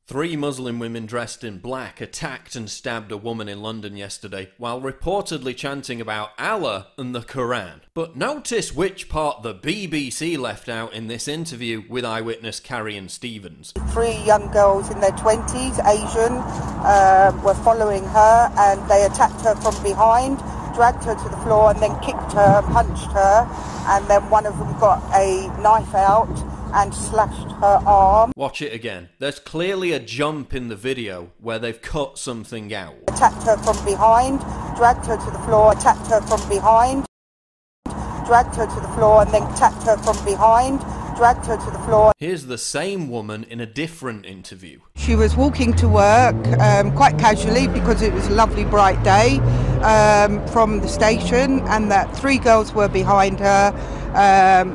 Three Muslim women dressed in black attacked and stabbed a woman in London yesterday while reportedly chanting about Allah and the Quran. But notice which part the BBC left out in this interview with eyewitness Carrie Stevens. Three young girls in their 20s, Asian, were following her and they attacked her from behind, dragged her to the floor and then kicked her, punched her, and then one of them got a knife out and slashed her arm. Watch it again. There's clearly a jump in the video where they've cut something out. Attacked her from behind, dragged her to the floor, attacked her from behind, dragged her to the floor and then attacked her from behind, dragged her to the floor. Here's the same woman in a different interview. She was walking to work quite casually because it was a lovely bright day from the station, and that three girls were behind her.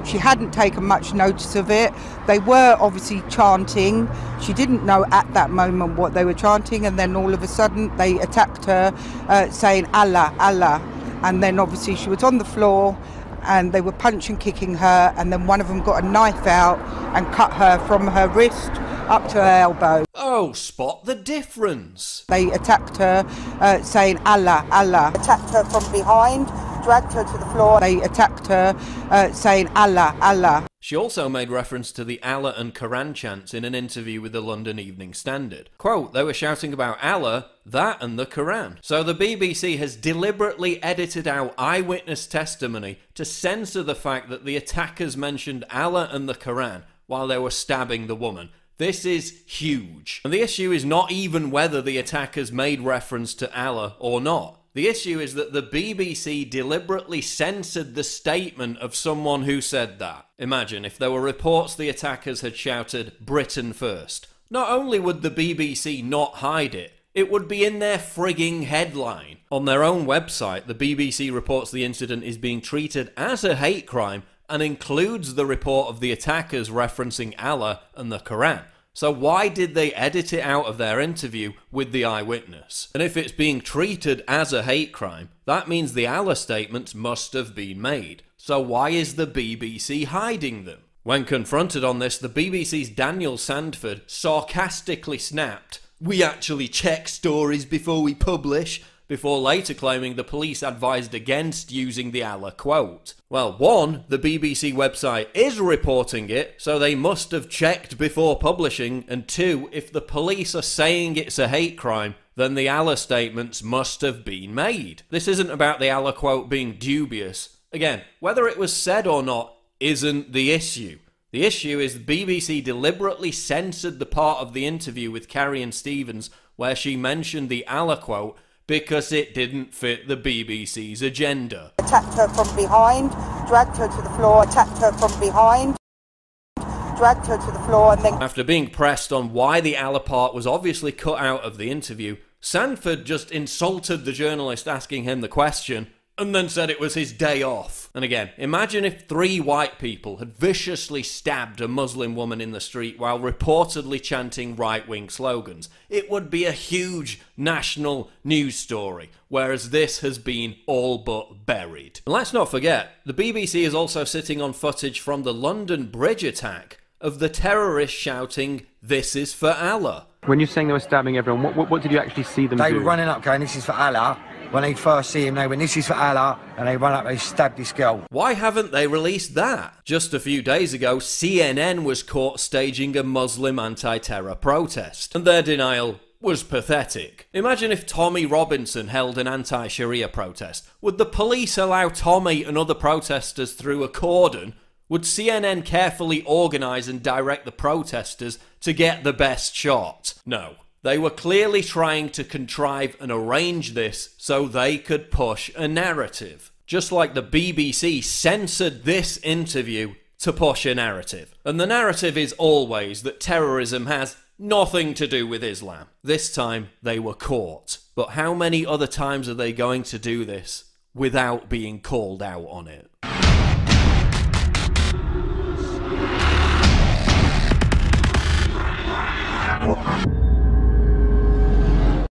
She hadn't taken much notice of it. They were obviously chanting. She didn't know at that moment what they were chanting, and then all of a sudden they attacked her saying Allah, Allah, and then obviously she was on the floor and they were punching, kicking her, and then one of them got a knife out and cut her from her wrist up to her elbow. Oh, spot the difference. They attacked her saying Allah, Allah. Attacked her from behind, dragged her to the floor. They attacked her saying Allah, Allah. She also made reference to the Allah and Quran chants in an interview with the London Evening Standard. Quote, they were shouting about Allah, that and the Quran. So the BBC has deliberately edited out eyewitness testimony to censor the fact that the attackers mentioned Allah and the Quran while they were stabbing the woman. This is huge. And the issue is not even whether the attackers made reference to Allah or not. The issue is that the BBC deliberately censored the statement of someone who said that. Imagine if there were reports the attackers had shouted Britain first. Not only would the BBC not hide it, it would be in their frigging headline. On their own website, the BBC reports the incident is being treated as a hate crime and includes the report of the attackers referencing Allah and the Quran. So why did they edit it out of their interview with the eyewitness? And if it's being treated as a hate crime, that means the Allah statements must have been made. So why is the BBC hiding them? When confronted on this, the BBC's Daniel Sandford sarcastically snapped, "We actually check stories before we publish," before later claiming the police advised against using the Allah quote. Well, one, the BBC website is reporting it, so they must have checked before publishing, and two, if the police are saying it's a hate crime, then the Allah statements must have been made. This isn't about the Allah quote being dubious. Again, whether it was said or not isn't the issue. The issue is the BBC deliberately censored the part of the interview with Carrie Stevens where she mentioned the Allah quote because it didn't fit the BBC's agenda. Attacked her from behind, dragged her to the floor, attacked her from behind, dragged her to the floor, and then... After being pressed on why the Allah part was obviously cut out of the interview, Sandford just insulted the journalist asking him the question and then said it was his day off. And again, imagine if three white people had viciously stabbed a Muslim woman in the street while reportedly chanting right-wing slogans. It would be a huge national news story, whereas this has been all but buried. And let's not forget, the BBC is also sitting on footage from the London Bridge attack of the terrorists shouting, "This is for Allah." When you're saying they were stabbing everyone, what did you actually see them do? They were running up going, "This is for Allah." When they first see him, they went, "This is for Allah," and they run up, they stabbed this girl. Why haven't they released that? Just a few days ago, CNN was caught staging a Muslim anti-terror protest, and their denial was pathetic. Imagine if Tommy Robinson held an anti-Sharia protest. Would the police allow Tommy and other protesters through a cordon? Would CNN carefully organise and direct the protesters to get the best shot? No. They were clearly trying to contrive and arrange this so they could push a narrative. Just like the BBC censored this interview to push a narrative. And the narrative is always that terrorism has nothing to do with Islam. This time they were caught. But how many other times are they going to do this without being called out on it?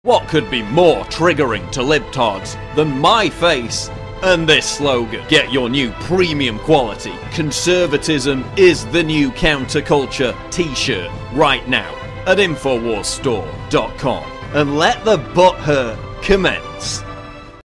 What could be more triggering to libtards than my face and this slogan? Get your new premium quality "Conservatism is the new counterculture" t-shirt right now at InfoWarsStore.com and let the butthurt commence.